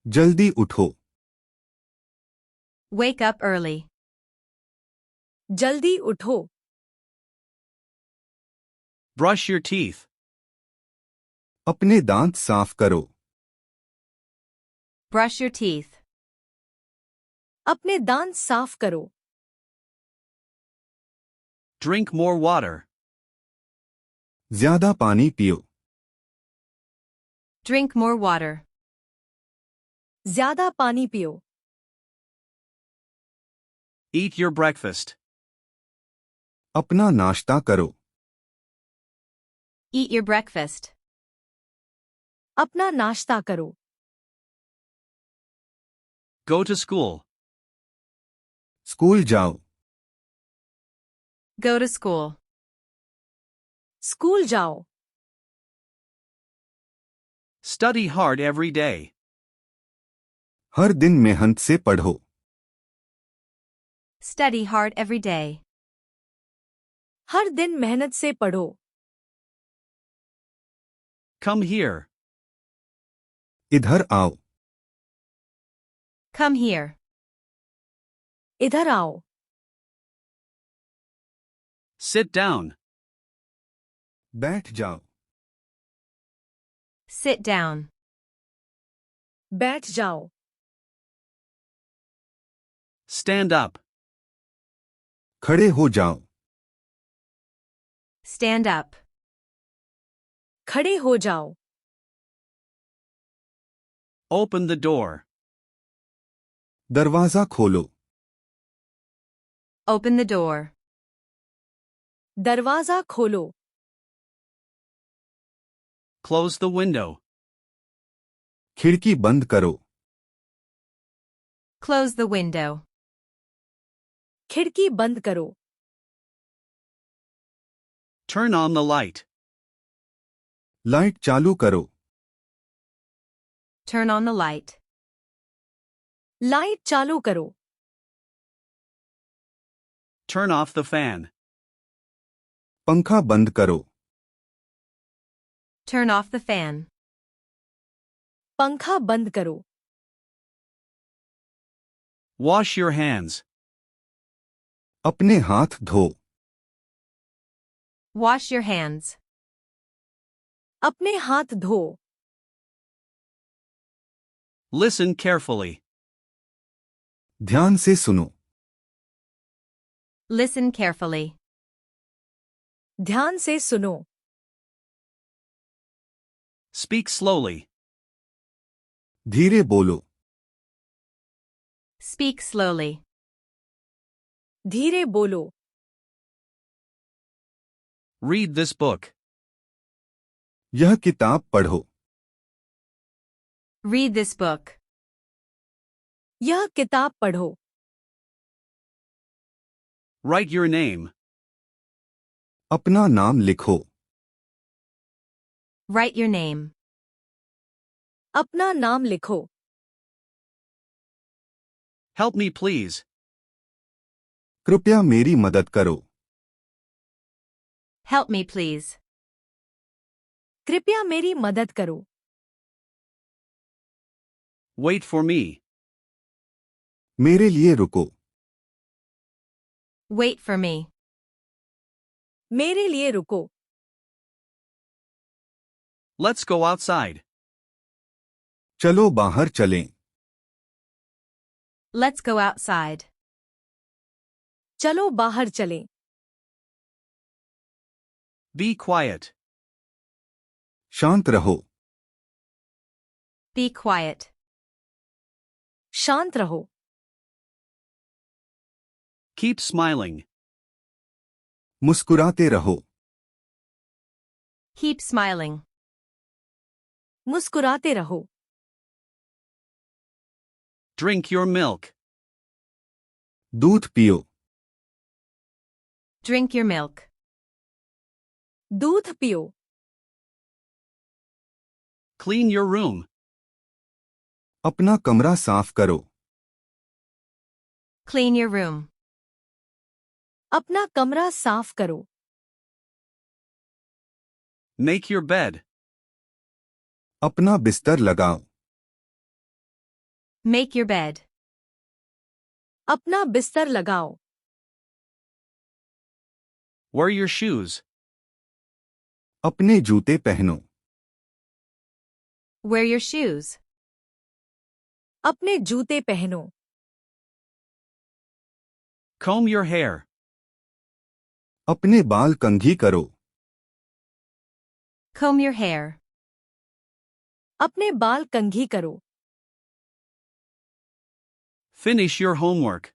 जल्दी उठो। Wake up early. जल्दी उठो। Brush your teeth. अपने दांत साफ करो। Brush your teeth. अपने दांत साफ करो। Drink more water. ज्यादा पानी पियो। Drink more water. ज्यादा पानी पियो। Eat your breakfast. अपना नाश्ता करो। Eat your breakfast. अपना नाश्ता करो। Go to school. स्कूल जाओ। Go to school. स्कूल जाओ। Study hard every day. हर दिन मेहनत से पढ़ो। Study hard every day. हर दिन मेहनत से पढ़ो। Come here. इधर आओ। Come here. इधर आओ। Sit down. बैठ जाओ। Sit down. बैठ जाओ। Stand up. खड़े हो जाओ। Stand up. खड़े हो जाओ। Open the door. दरवाजा खोलो। Open the door. दरवाजा खोलो। Close the window. खिड़की बंद करो। Close the window. खिड़की बंद करो। Turn on the light. Light चालू करो। Turn on the light. Light चालू करो। Turn off the fan. पंखा बंद करो। Turn off the fan. पंखा बंद करो। Wash your hands. अपने हाथ धो। Wash your hands. अपने हाथ धो। Listen carefully. ध्यान से सुनो। Listen carefully. ध्यान से सुनो। Speak slowly. धीरे बोलो। Speak slowly. धीरे बोलो। Read this book. यह किताब पढ़ो। Read this book. यह किताब पढ़ो। Write your name. अपना नाम लिखो। Write your name. अपना नाम लिखो। Help me please. कृपया मेरी मदद करो। Help me please. कृपया मेरी मदद करो। Wait for me. मेरे लिए रुको। Wait for me. मेरे लिए रुको। Let's go outside. चलो बाहर चलें। Let's go outside. चलो बाहर चलें। Be quiet. शांत रहो। Be quiet. शांत रहो। Keep smiling. मुस्कुराते रहो। Keep smiling. मुस्कुराते रहो। Drink your milk. दूध पियो। Drink your milk. दूध पियो। Clean your room. अपना कमरा साफ करो। Clean your room. अपना कमरा साफ करो। Make your bed. अपना बिस्तर लगाओ। Make your bed. अपना बिस्तर लगाओ. Wear your shoes. अपने जूते पहनो. Wear your shoes. अपने जूते पहनो. Comb your hair. अपने बाल कंघी करो. Comb your hair. अपने बाल कंघी करो. Finish your homework.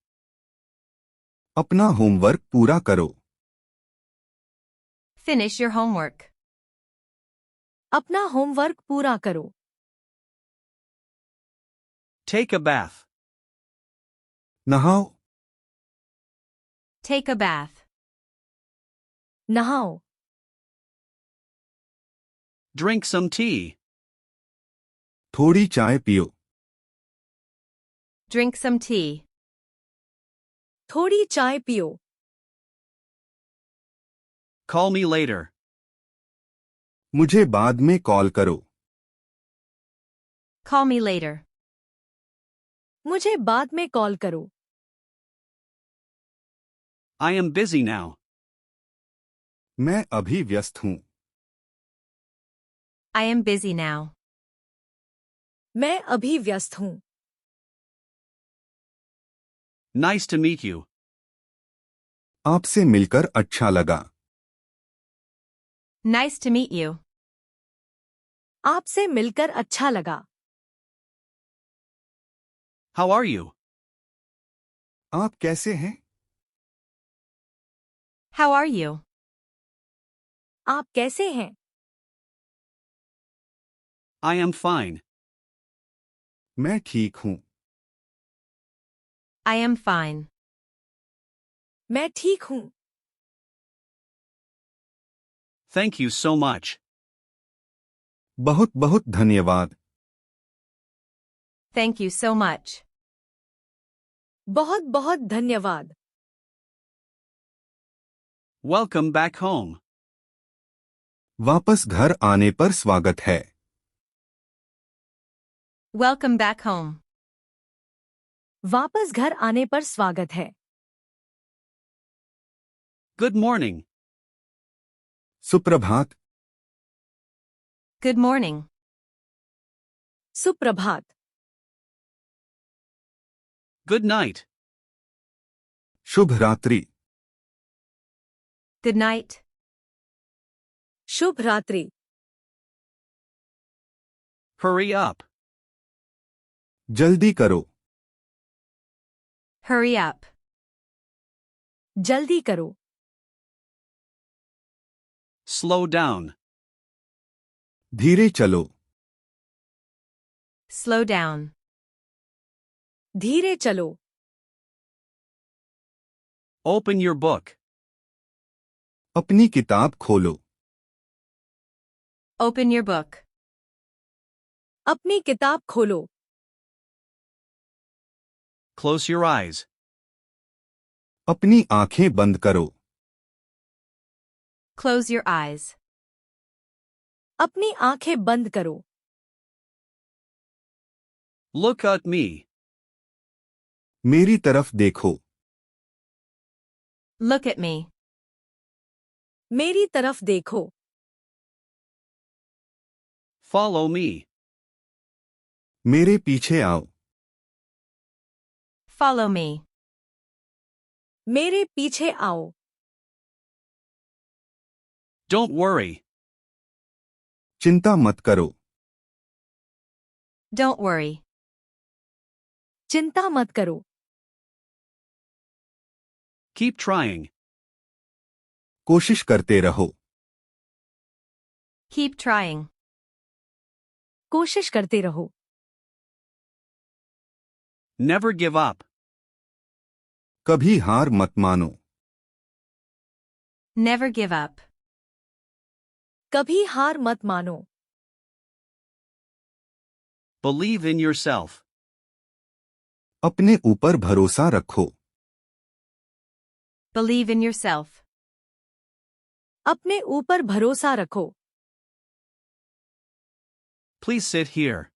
अपना होमवर्क पूरा करो. Finish your homework. अपना होमवर्क पूरा करो. Take a bath. नहाओ. Take a bath. नहाओ. Drink some tea. थोड़ी चाय पियो. Drink some tea. थोड़ी चाय पियो. Call me later. मुझे बाद में कॉल करो. Call me later. मुझे बाद में कॉल करो. I am busy now. मैं अभी व्यस्त हूँ. I am busy now. मैं अभी व्यस्त हूँ. Nice to meet you. आपसे मिलकर अच्छा लगा. Nice to meet you. आपसे मिलकर अच्छा लगा. How are you? आप कैसे हैं? How are you? आप कैसे हैं? I am fine. मैं ठीक हूँ. I am fine. मैं ठीक हूँ. Thank you so much. बहुत बहुत धन्यवाद. Thank you so much. बहुत बहुत धन्यवाद. Welcome back home. वापस घर आने पर स्वागत है. Welcome back home. वापस घर आने पर स्वागत है. Good morning. सुप्रभात. Good morning. सुप्रभात. Good night. शुभ रात्रि. Good night. शुभ रात्रि. Hurry up. जल्दी करो. Hurry up. जल्दी करो. Slow down. धीरे चलो. Slow down. धीरे चलो. Open your book. अपनी किताब खोलो. Open your book. अपनी किताब खोलो. Close your eyes. अपनी आंखें बंद करो. Close your eyes. अपनी आंखें बंद करो. Look at me. मेरी तरफ देखो. Look at me. मेरी तरफ देखो. Follow me. मेरे पीछे आओ. Follow me. मेरे पीछे आओ. Don't worry. चिंता मत करो. Don't worry. चिंता मत करो. Keep trying. कोशिश करते रहो. Keep trying. कोशिश करते रहो. Never give up. कभी हार मत मानो. Never give up. कभी हार मत मानो. Believe in yourself. अपने ऊपर भरोसा रखो. Believe in yourself. अपने ऊपर भरोसा रखो. Please sit here.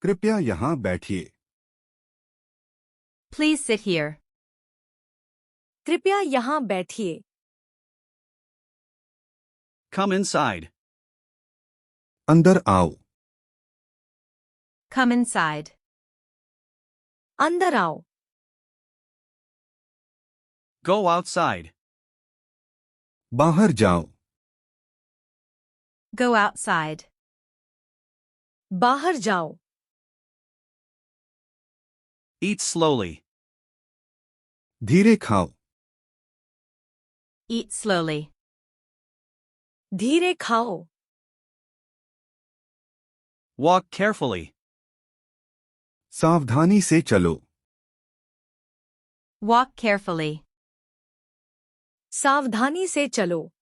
कृपया यहाँ बैठिए। Please sit here. कृपया यहाँ बैठिए। Come inside. अंदर आओ। Come inside. अंदर आओ। Go outside. बाहर जाओ। Go outside. बाहर जाओ। Eat slowly. धीरे खाओ। Eat slowly. धीरे खाओ। Walk carefully. सावधानी से चलो। Walk carefully. सावधानी से चलो।